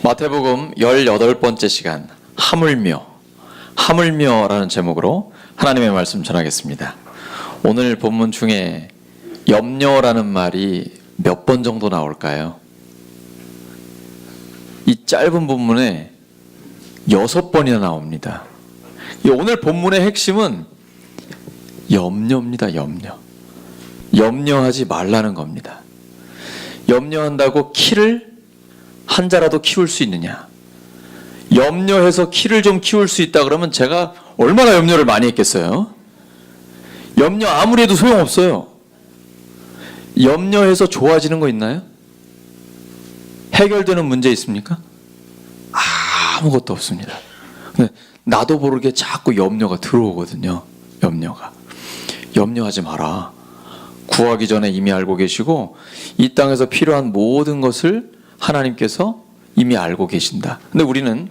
마태복음 18번째 시간 하물며라는 제목으로 하나님의 말씀 전하겠습니다. 오늘 본문 중에 염려라는 말이 몇 번 정도 나올까요? 이 짧은 본문에 6번이나 나옵니다. 오늘 본문의 핵심은 염려입니다. 염려하지 말라는 겁니다. 염려한다고 키를 한 자라도 키울 수 있느냐? 염려해서 키를 좀 키울 수 있다 그러면 제가 얼마나 염려를 많이 했겠어요? 염려 아무리 해도 소용없어요. 염려해서 좋아지는 거 있나요? 해결되는 문제 있습니까? 아무것도 없습니다. 근데 나도 모르게 자꾸 염려가 들어오거든요. 염려하지 마라. 구하기 전에 이미 알고 계시고 이 땅에서 필요한 모든 것을 하나님께서 이미 알고 계신다. 근데 우리는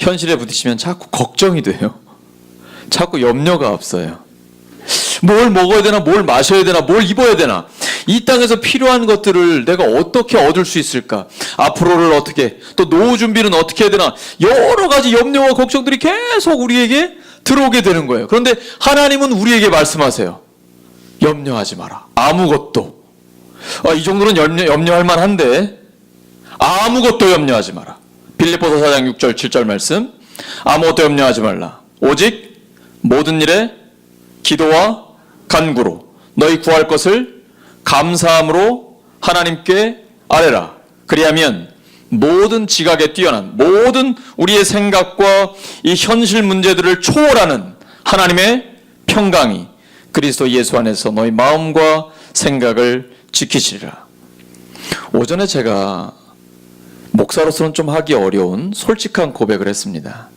현실에 부딪히면 자꾸 걱정이 돼요. 자꾸 염려가 없어요. 뭘 먹어야 되나, 뭘 마셔야 되나, 뭘 입어야 되나. 이 땅에서 필요한 것들을 내가 어떻게 얻을 수 있을까? 앞으로를 어떻게, 또 노후 준비는 어떻게 해야 되나. 여러 가지 염려와 걱정들이 계속 우리에게 들어오게 되는 거예요. 그런데 하나님은 우리에게 말씀하세요. 염려하지 마라. 아무것도. 이 정도는 염려할 만한데 아무것도 염려하지 마라. 빌립보서 4장 6절 7절 말씀. 아무것도 염려하지 말라. 오직 모든 일에 기도와 간구로 너희 구할 것을 감사함으로 하나님께 아뢰라. 그리하면 모든 지각에 뛰어난 모든 우리의 생각과 이 현실 문제들을 초월하는 하나님의 평강이 그리스도 예수 안에서 너희 마음과 생각을 지키시리라. 오전에 제가 목사로서는 좀 하기 어려운 솔직한 고백을 했습니다.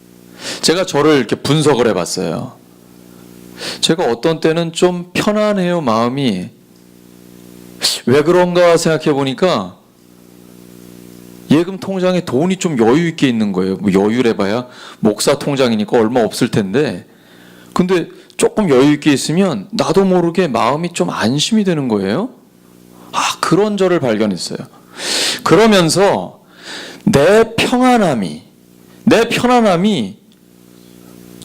제가 저를 이렇게 분석을 해봤어요. 제가 어떤 때는 좀 편안해요, 마음이. 왜 그런가 생각해 보니까 예금 통장에 돈이 좀 여유 있게 있는 거예요. 뭐 여유래봐야 목사 통장이니까 얼마 없을 텐데, 근데 조금 여유 있게 있으면 나도 모르게 마음이 좀 안심이 되는 거예요. 그런 저를 발견했어요. 그러면서 내 편안함이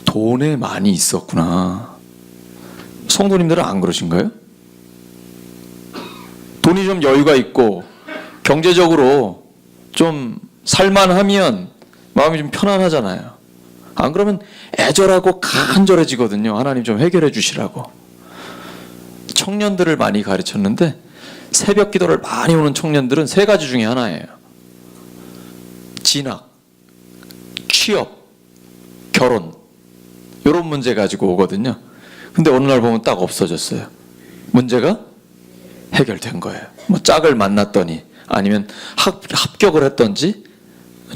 돈에 많이 있었구나. 성도님들은 안 그러신가요? 돈이 좀 여유가 있고 경제적으로 좀 살만하면 마음이 좀 편안하잖아요. 안 그러면 애절하고 간절해지거든요. 하나님 좀 해결해 주시라고. 청년들을 많이 가르쳤는데 새벽 기도를 많이 오는 청년들은 세 가지 중에 하나예요. 진학, 취업, 결혼, 이런 문제 가지고 오거든요. 근데 어느 날 보면 딱 없어졌어요. 문제가 해결된 거예요. 뭐 짝을 만났더니 아니면 합격을 했던지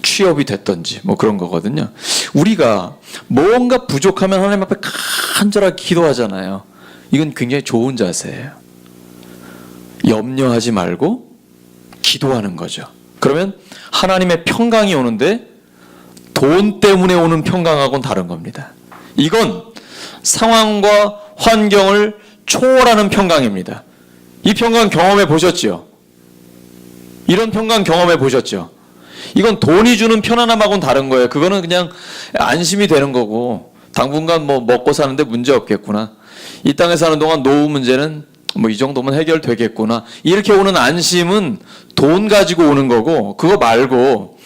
취업이 됐던지 뭐 그런 거거든요. 우리가 뭔가 부족하면 하나님 앞에 간절하게 기도하잖아요. 이건 굉장히 좋은 자세예요. 염려하지 말고 기도하는 거죠. 그러면 하나님의 평강이 오는데 돈 때문에 오는 평강하고는 다른 겁니다. 이건 상황과 환경을 초월하는 평강입니다. 이 평강 경험해 보셨죠? 이런 평강 경험해 보셨죠? 이건 돈이 주는 편안함하고는 다른 거예요. 그거는 그냥 안심이 되는 거고 당분간 뭐 먹고 사는데 문제 없겠구나. 이 땅에 사는 동안 노후 문제는 뭐 이 정도면 해결되겠구나. 이렇게 오는 안심은 돈 가지고 오는 거고, 그거 말고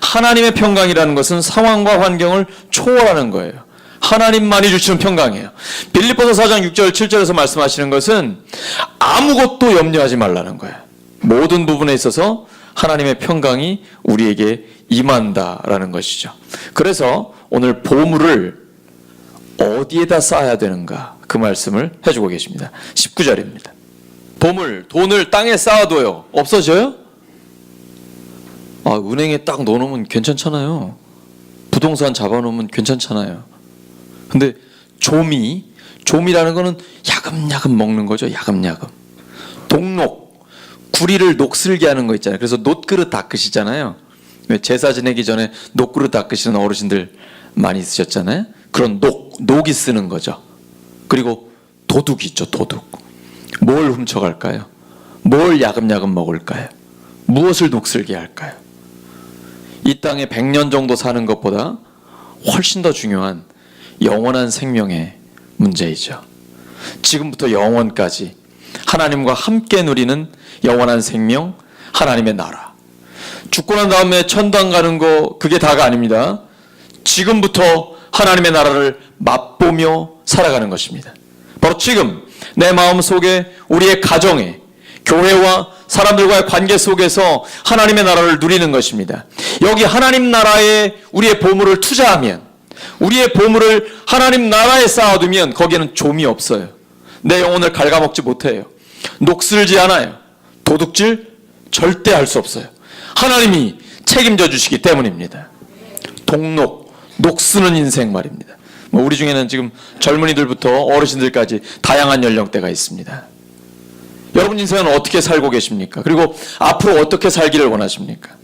하나님의 평강이라는 것은 상황과 환경을 초월하는 거예요. 하나님만이 주시는 평강이에요. 빌립보서 4장 6절 7절에서 말씀하시는 것은 아무것도 염려하지 말라는 거예요. 모든 부분에 있어서 하나님의 평강이 우리에게 임한다라는 것이죠. 그래서 오늘 보물을 어디에다 쌓아야 되는가, 그 말씀을 해주고 계십니다. 19절입니다. 보물, 돈을 땅에 쌓아둬요. 없어져요? 은행에 딱 넣어놓으면 괜찮잖아요. 부동산 잡아놓으면 괜찮잖아요. 근데 조미라는 거는 야금야금 먹는 거죠. 야금야금. 동록, 구리를 녹슬게 하는 거 있잖아요. 그래서 놋그릇 닦으시잖아요. 제사 지내기 전에 녹그릇 닦으시는 어르신들 많이 쓰셨잖아요. 그런 녹이 쓰는 거죠. 그리고 도둑이 있죠. 도둑. 뭘 훔쳐갈까요? 뭘 야금야금 먹을까요? 무엇을 녹슬게 할까요? 이 땅에 100년 정도 사는 것보다 훨씬 더 중요한 영원한 생명의 문제이죠. 지금부터 영원까지 하나님과 함께 누리는 영원한 생명, 하나님의 나라. 죽고 난 다음에 천당 가는 거 그게 다가 아닙니다. 지금부터 하나님의 나라를 맛보며 살아가는 것입니다. 바로 지금 내 마음속에, 우리의 가정에, 교회와 사람들과의 관계 속에서 하나님의 나라를 누리는 것입니다. 여기 하나님 나라에 우리의 보물을 투자하면, 우리의 보물을 하나님 나라에 쌓아두면 거기에는 좀이 없어요. 내 영혼을 갉아먹지 못해요. 녹슬지 않아요. 도둑질 절대 할 수 없어요. 하나님이 책임져 주시기 때문입니다. 녹쓰는 인생 말입니다. 우리 중에는 지금 젊은이들부터 어르신들까지 다양한 연령대가 있습니다. 여러분 인생은 어떻게 살고 계십니까? 그리고 앞으로 어떻게 살기를 원하십니까?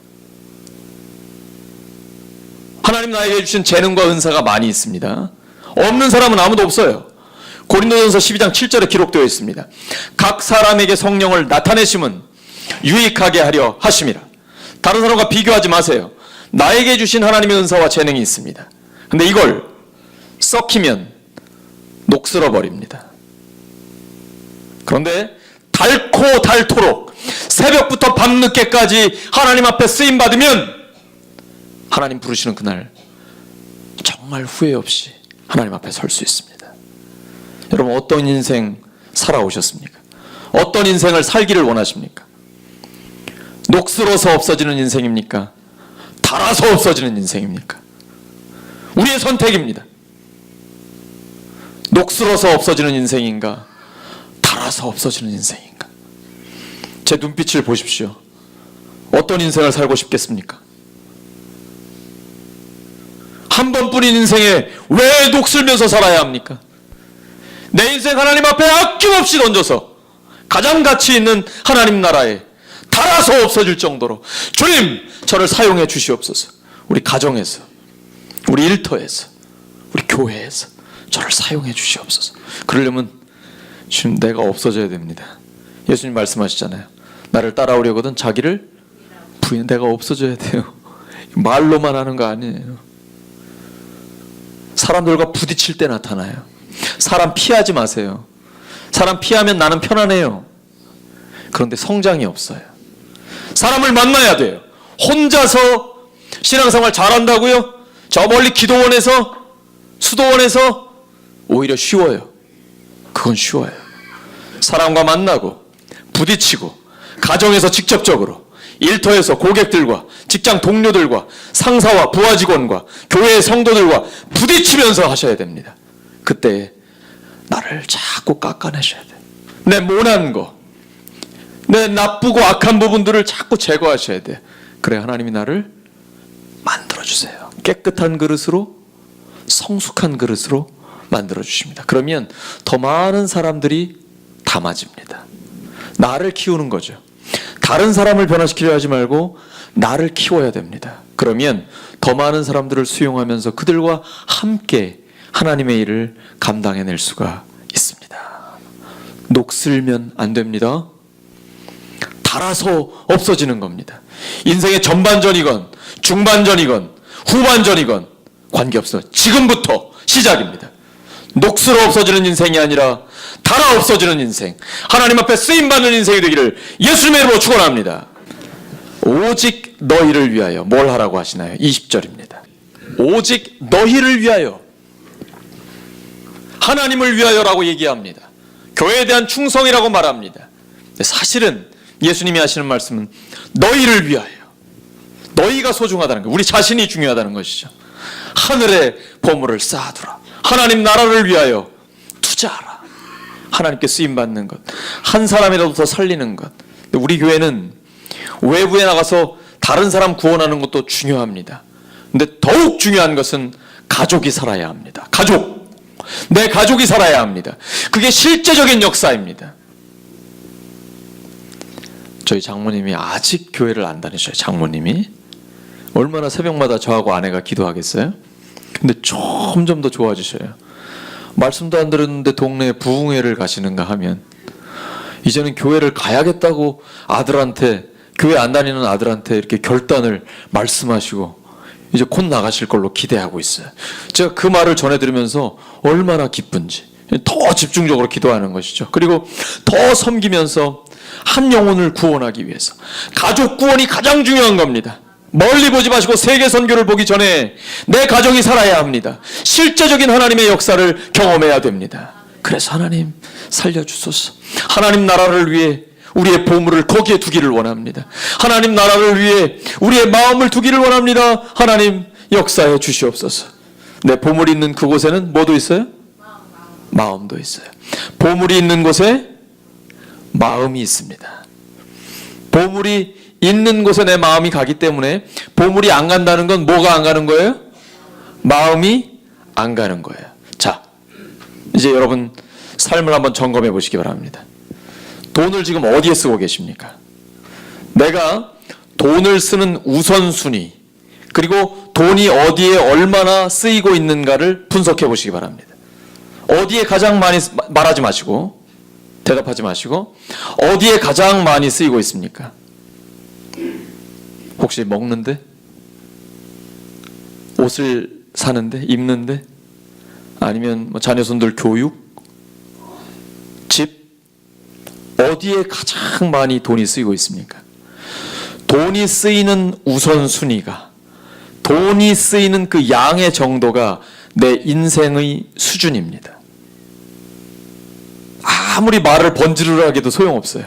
하나님 나에게 주신 재능과 은사가 많이 있습니다. 없는 사람은 아무도 없어요. 고린도전서 12장 7절에 기록되어 있습니다. 각 사람에게 성령을 나타내심은 유익하게 하려 하심이라. 다른 사람과 비교하지 마세요. 나에게 주신 하나님의 은사와 재능이 있습니다. 근데 이걸 썩히면 녹슬어 버립니다. 그런데 닳고 닳도록 새벽부터 밤늦게까지 하나님 앞에 쓰임 받으면 하나님 부르시는 그날 정말 후회 없이 하나님 앞에 설 수 있습니다. 여러분 어떤 인생 살아오셨습니까? 어떤 인생을 살기를 원하십니까? 녹슬어서 없어지는 인생입니까? 닳아서 없어지는 인생입니까? 우리의 선택입니다. 녹슬어서 없어지는 인생인가? 닳아서 없어지는 인생인가? 제 눈빛을 보십시오. 어떤 인생을 살고 싶겠습니까? 한 번뿐인 인생에 왜 녹슬면서 살아야 합니까? 내 인생 하나님 앞에 아낌없이 던져서 가장 가치 있는 하나님 나라에 닳아서 없어질 정도로 주님 저를 사용해 주시옵소서. 우리 가정에서, 우리 일터에서, 우리 교회에서 저를 사용해 주시옵소서. 그러려면 지금 내가 없어져야 됩니다. 예수님 말씀하시잖아요. 나를 따라오려거든 자기를 부인, 내가 없어져야 돼요. 말로만 하는 거 아니에요. 사람들과 부딪힐 때 나타나요. 사람 피하지 마세요. 사람 피하면 나는 편안해요. 그런데 성장이 없어요. 사람을 만나야 돼요. 혼자서 신앙생활 잘한다고요? 저 멀리 기도원에서, 수도원에서 오히려 쉬워요. 그건 쉬워요. 사람과 만나고 부딪히고 가정에서 직접적으로, 일터에서 고객들과 직장 동료들과 상사와 부하 직원과 교회의 성도들과 부딪히면서 하셔야 됩니다. 그때 나를 자꾸 깎아내셔야 돼요. 내 모난 거, 내 나쁘고 악한 부분들을 자꾸 제거하셔야 돼요. 그래 하나님이 나를 만들어주세요. 깨끗한 그릇으로, 성숙한 그릇으로 만들어주십니다. 그러면 더 많은 사람들이 담아집니다. 나를 키우는 거죠. 다른 사람을 변화시키려 하지 말고 나를 키워야 됩니다. 그러면 더 많은 사람들을 수용하면서 그들과 함께 하나님의 일을 감당해낼 수가 있습니다. 녹슬면 안 됩니다. 닳아서 없어지는 겁니다. 인생의 전반전이건 중반전이건 후반전이건 관계없어요. 지금부터 시작입니다. 녹슬어 없어지는 인생이 아니라 닳아 없어지는 인생, 하나님 앞에 쓰임받는 인생이 되기를 예수님의 이름으로 축원합니다. 오직 너희를 위하여 뭘 하라고 하시나요? 20절입니다. 오직 너희를 위하여, 하나님을 위하여라고 얘기합니다. 교회에 대한 충성이라고 말합니다. 사실은 예수님이 하시는 말씀은 너희를 위하여, 너희가 소중하다는 거, 우리 자신이 중요하다는 것이죠. 하늘의 보물을 쌓아두라. 하나님 나라를 위하여 투자하라. 하나님께 쓰임받는 것, 한 사람이라도 더 살리는 것. 우리 교회는 외부에 나가서 다른 사람 구원하는 것도 중요합니다. 근데 더욱 중요한 것은 가족이 살아야 합니다. 가족, 내 가족이 살아야 합니다. 그게 실제적인 역사입니다. 저희 장모님이 아직 교회를 안 다니셔요. 장모님이 얼마나 새벽마다 저하고 아내가 기도하겠어요? 근데 점점 더 좋아지셔요. 말씀도 안 들었는데 동네에 부흥회를 가시는가 하면 이제는 교회를 가야겠다고 아들한테 교회 안 다니는 아들한테 이렇게 결단을 말씀하시고 이제 곧 나가실 걸로 기대하고 있어요. 제가 그 말을 전해 들으면서 얼마나 기쁜지 더 집중적으로 기도하는 것이죠. 그리고 더 섬기면서 한 영혼을 구원하기 위해서 가족 구원이 가장 중요한 겁니다. 멀리 보지 마시고 세계 선교를 보기 전에 내 가정이 살아야 합니다. 실제적인 하나님의 역사를 경험해야 됩니다. 그래서 하나님 살려주소서. 하나님 나라를 위해 우리의 보물을 거기에 두기를 원합니다. 하나님 나라를 위해 우리의 마음을 두기를 원합니다. 하나님 역사해 주시옵소서. 내 보물이 있는 그곳에는 뭐도 있어요? 마음도 있어요. 보물이 있는 곳에 마음이 있습니다. 보물이 있는 곳에 내 마음이 가기 때문에 보물이 안 간다는 건 뭐가 안 가는 거예요? 마음이 안 가는 거예요. 자, 이제 여러분 삶을 한번 점검해 보시기 바랍니다. 돈을 지금 어디에 쓰고 계십니까? 내가 돈을 쓰는 우선순위, 그리고 돈이 어디에 얼마나 쓰이고 있는가를 분석해 보시기 바랍니다. 어디에 가장 많이, 말하지 마시고 대답하지 마시고 어디에 가장 많이 쓰이고 있습니까? 혹시 먹는데? 옷을 사는데? 입는데? 아니면 뭐 자녀손들 교육? 집? 어디에 가장 많이 돈이 쓰이고 있습니까? 돈이 쓰이는 우선순위가, 돈이 쓰이는 그 양의 정도가 내 인생의 수준입니다. 아무리 말을 번지르르하게도 소용없어요.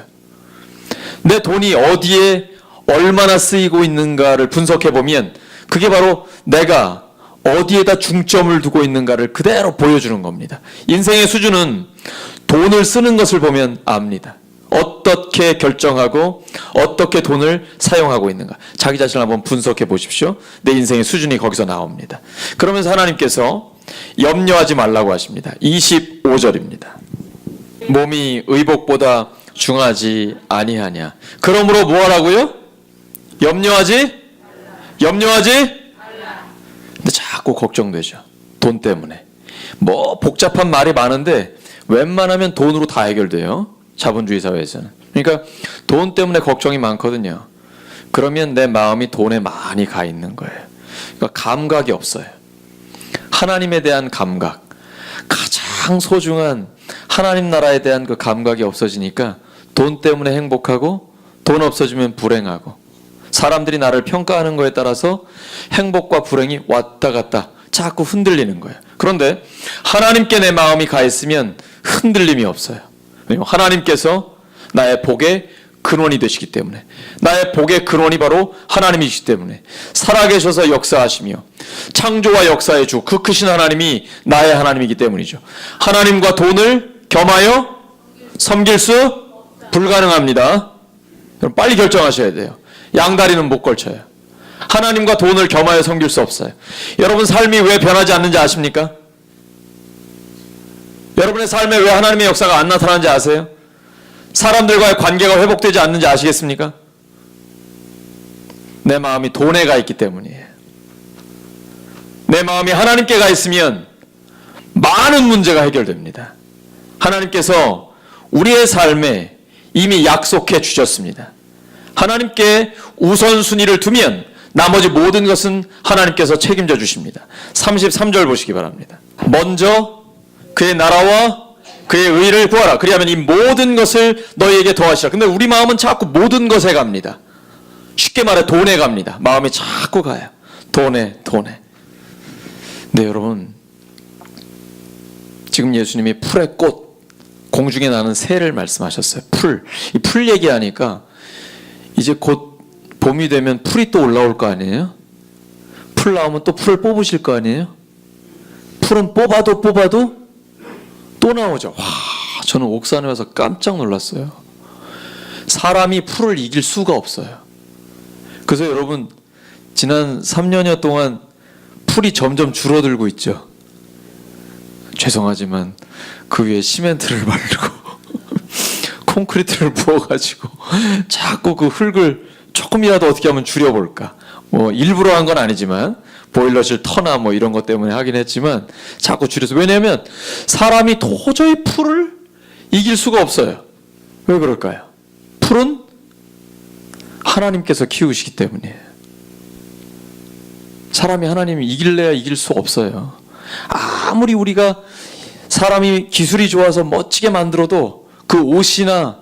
내 돈이 어디에 얼마나 쓰이고 있는가를 분석해 보면 그게 바로 내가 어디에다 중점을 두고 있는가를 그대로 보여주는 겁니다. 인생의 수준은 돈을 쓰는 것을 보면 압니다. 어떻게 결정하고 어떻게 돈을 사용하고 있는가. 자기 자신을 한번 분석해 보십시오. 내 인생의 수준이 거기서 나옵니다. 그러면서 하나님께서 염려하지 말라고 하십니다. 25절입니다. 몸이 의복보다 중하지 아니하냐. 그러므로 뭐 하라고요? 염려하지? 근데 자꾸 걱정되죠. 돈 때문에. 뭐 복잡한 말이 많은데 웬만하면 돈으로 다 해결돼요. 자본주의 사회에서는. 그러니까 돈 때문에 걱정이 많거든요. 그러면 내 마음이 돈에 많이 가 있는 거예요. 그러니까 감각이 없어요. 하나님에 대한 감각, 가장 소중한 하나님 나라에 대한 그 감각이 없어지니까 돈 때문에 행복하고 돈 없어지면 불행하고, 사람들이 나를 평가하는 거에 따라서 행복과 불행이 왔다 갔다 자꾸 흔들리는 거예요. 그런데 하나님께 내 마음이 가 있으면 흔들림이 없어요. 하나님께서 나의 복의 근원이 되시기 때문에, 나의 복의 근원이 바로 하나님이시기 때문에, 살아계셔서 역사하시며 창조와 역사의 주, 그 크신 하나님이 나의 하나님이기 때문이죠. 하나님과 돈을 겸하여 섬길 수 불가능합니다. 그럼 빨리 결정하셔야 돼요. 양다리는 못 걸쳐요. 하나님과 돈을 겸하여 섬길 수 없어요. 여러분 삶이 왜 변하지 않는지 아십니까? 여러분의 삶에 왜 하나님의 역사가 안 나타나는지 아세요? 사람들과의 관계가 회복되지 않는지 아시겠습니까? 내 마음이 돈에 가 있기 때문이에요. 내 마음이 하나님께 가 있으면 많은 문제가 해결됩니다. 하나님께서 우리의 삶에 이미 약속해 주셨습니다. 하나님께 우선순위를 두면 나머지 모든 것은 하나님께서 책임져 주십니다. 33절 보시기 바랍니다. 먼저 그의 나라와 그의 의를 구하라. 그리하면 이 모든 것을 너희에게 더하시라. 근데 우리 마음은 자꾸 모든 것에 갑니다. 쉽게 말해 돈에 갑니다. 마음이 자꾸 가요. 돈에. 네, 여러분, 지금 예수님이 풀의 꽃, 공중에 나는 새를 말씀하셨어요. 이 풀 얘기하니까 이제 곧 봄이 되면 풀이 또 올라올 거 아니에요? 풀 나오면 또 풀을 뽑으실 거 아니에요? 풀은 뽑아도 또 나오죠. 와, 저는 옥산에 와서 깜짝 놀랐어요. 사람이 풀을 이길 수가 없어요. 그래서 여러분, 지난 3년여 동안 풀이 점점 줄어들고 있죠. 죄송하지만 그 위에 시멘트를 바르고 콘크리트를 부어가지고 자꾸 그 흙을 조금이라도 어떻게 하면 줄여볼까. 뭐 일부러 한 건 아니지만 보일러실 터나 뭐 이런 것 때문에 하긴 했지만 자꾸 줄여서. 왜냐하면 사람이 도저히 풀을 이길 수가 없어요. 왜 그럴까요? 풀은 하나님께서 키우시기 때문이에요. 사람이 하나님을 이길래야 이길 수 없어요. 아무리 우리가 사람이 기술이 좋아서 멋지게 만들어도 그 옷이나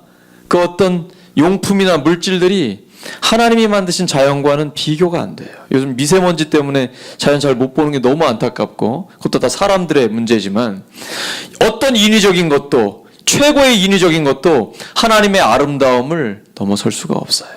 그 어떤 용품이나 물질들이 하나님이 만드신 자연과는 비교가 안 돼요. 요즘 미세먼지 때문에 자연 잘 못 보는 게 너무 안타깝고, 그것도 다 사람들의 문제지만, 어떤 인위적인 것도, 최고의 인위적인 것도 하나님의 아름다움을 넘어설 수가 없어요.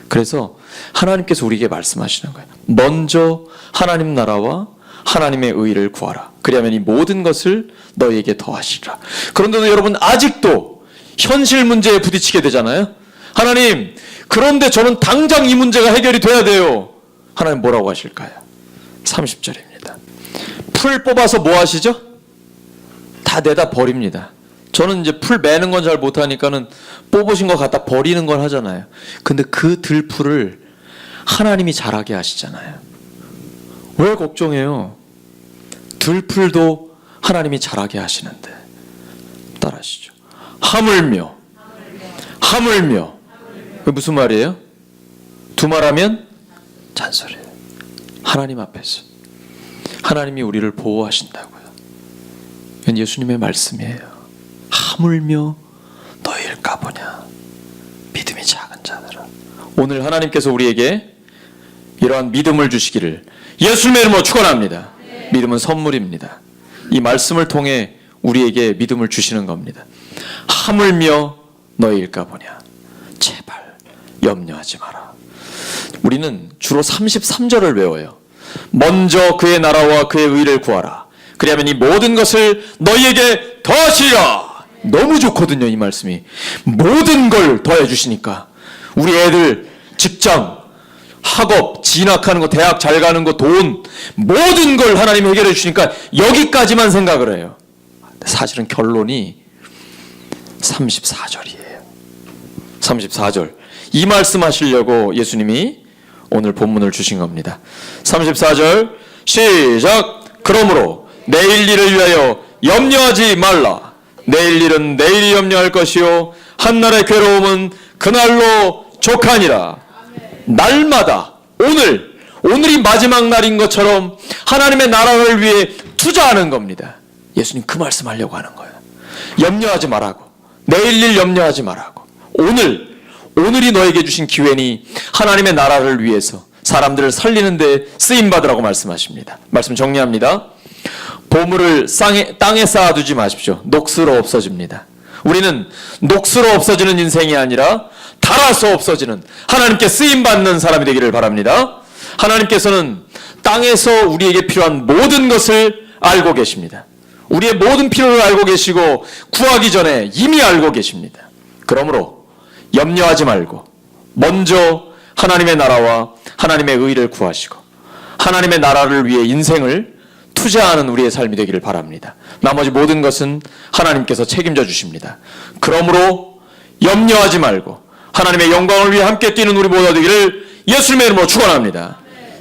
그래서 하나님께서 우리에게 말씀하시는 거예요. 먼저 하나님 나라와 하나님의 의를 구하라. 그리하면 이 모든 것을 너희에게 더하시리라. 그런데도 여러분, 아직도 현실 문제에 부딪히게 되잖아요. 하나님, 그런데 저는 당장 이 문제가 해결이 돼야 돼요. 하나님 뭐라고 하실까요? 30절입니다. 풀 뽑아서 뭐 하시죠? 다 내다 버립니다. 저는 이제 풀 매는 건 잘 못하니까는 뽑으신 거 갖다 버리는 걸 하잖아요. 근데 그 들풀을 하나님이 자라게 하시잖아요. 왜 걱정해요? 들풀도 하나님이 자라게 하시는데. 따라하시죠. 하물며. 무슨 말이에요? 두 말하면 잔소리예요. 하나님 앞에서 하나님이 우리를 보호하신다고요. 이건 예수님의 말씀이에요. 하물며 너희일까 보냐, 믿음이 작은 자들아. 오늘 하나님께서 우리에게 이러한 믿음을 주시기를 예수님의 이름으로 축원합니다. 믿음은 선물입니다. 이 말씀을 통해 우리에게 믿음을 주시는 겁니다. 하물며 너희일까 보냐, 제발 염려하지 마라. 우리는 주로 33절을 외워요. 먼저 그의 나라와 그의 의를 구하라. 그리하면 이 모든 것을 너희에게 더하시리라. 너무 좋거든요, 이 말씀이. 모든 걸 더해 주시니까. 우리 애들 직장, 학업, 진학하는 거, 대학 잘 가는 거, 돈, 모든 걸 하나님이 해결해 주시니까 여기까지만 생각을 해요. 사실은 결론이 34절이에요. 34절. 이 말씀 하시려고 예수님이 오늘 본문을 주신 겁니다. 34절 시작. 그러므로 내일 일을 위하여 염려하지 말라. 내일 일은 내일이 염려할 것이요 한날의 괴로움은 그날로 족하니라. 날마다 오늘이 마지막 날인 것처럼 하나님의 나라를 위해 투자하는 겁니다. 예수님 그 말씀 하려고 하는 거예요. 염려하지 말라고. 내일 일 염려하지 말라고. 오늘이 너에게 주신 기회니 하나님의 나라를 위해서 사람들을 살리는 데 쓰임받으라고 말씀하십니다. 말씀 정리합니다. 보물을 땅에 쌓아두지 마십시오. 녹슬어 없어집니다. 우리는 녹슬어 없어지는 인생이 아니라 닳아서 없어지는 하나님께 쓰임받는 사람이 되기를 바랍니다. 하나님께서는 땅에서 우리에게 필요한 모든 것을 알고 계십니다. 우리의 모든 필요를 알고 계시고 구하기 전에 이미 알고 계십니다. 그러므로 염려하지 말고 먼저 하나님의 나라와 하나님의 의를 구하시고 하나님의 나라를 위해 인생을 투자하는 우리의 삶이 되기를 바랍니다. 나머지 모든 것은 하나님께서 책임져 주십니다. 그러므로 염려하지 말고 하나님의 영광을 위해 함께 뛰는 우리 모두 되기를 예수님의 이름으로 축원합니다.